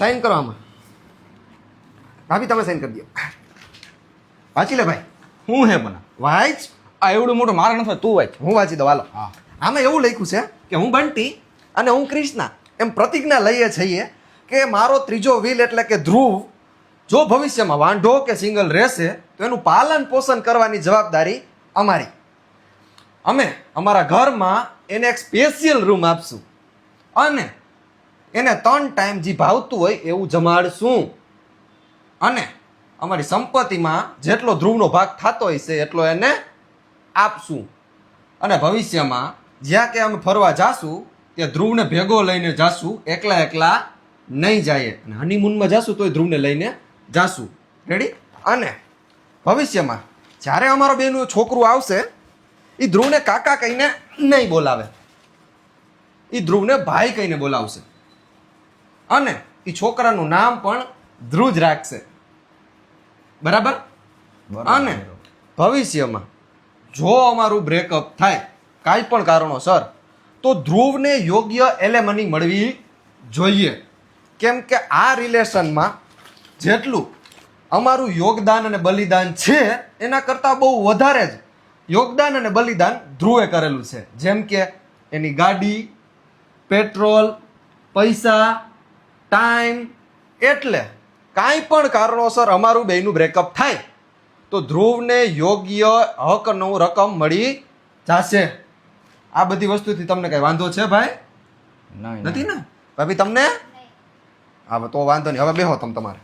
Sine કરો આમાં. ભાભી તમે સાઈન કરી દો. વાંચી લે ભાઈ. હું હે પણ વાંચ. આ એવડું મોટું મારે નથી તું વાંચ. હું વાંચી દઉં હાલો. હા. આમાં એવું લખ્યું છે કે હું બંટી અને હું કૃષ્ણા એમ પ્રતિજ્ઞા લઈએ છીએ કે મારો ત્રીજો વ્હીલ એટલે કે ધ્રુવ જો ભવિષ્યમાં વાંઢો કે સિંગલ રહેશે તો એનું પાલન પોષણ કરવાની જવાબદારી અમારી. અમે અમારા ઘરમાં એને એક સ્પેશિયલ રૂમ આપશું અને એને 3 ટાઈમ જે ભાવતું હોય એવું જમાડશું અને અમારી સંપત્તિમાં જેટલો ધ્રુવનો ભાગ થતો હોય છે એટલો એને આપશું અને ભવિષ્યમાં જ્યાં કે અમે ફરવા જાશું ત્યાં ધ્રુવને ભેગો લઈને જાશું, એકલા એકલા નહીં જાય અને હનીમૂનમાં જાશું તોય ધ્રુવને લઈને જાશું. રેડી? અને ભવિષ્યમાં જ્યારે અમારો બેનું છોકરું આવશે એ ધ્રુવને કાકા કહીને નહીં બોલાવે, એ ધ્રુવને ભાઈ કહીને બોલાવશે અને એ છોકરાનું નામ પણ ધ્રુવ જ રાખશે. બરાબર? અને ભવિષ્યમાં જો અમારું બ્રેકઅપ થાય કાંઈ પણ કારણોસર તો ધ્રુવને યોગ્ય એલેમની મળવી જોઈએ, કેમ કે આ રિલેશનમાં જેટલું અમારું યોગદાન અને બલિદાન છે એના કરતાં બહુ વધારે જ યોગદાન અને બલિદાન ધ્રુવે કરેલું છે. જેમ કે એની ગાડી, પેટ્રોલ, પૈસા, ટાઈમ. એટલે કાંઈ પણ કારણોસર અમારું બેયનું બ્રેકઅપ થાય તો ધ્રુવને યોગ્ય હકનું રકમ મળી જશે. આ બધી વસ્તુથી તમને કઈ વાંધો છે ભાઈ? નથી ને ભાભી તમને? હા તો વાંધો નહીં, હવે બેહો તમે તમારે.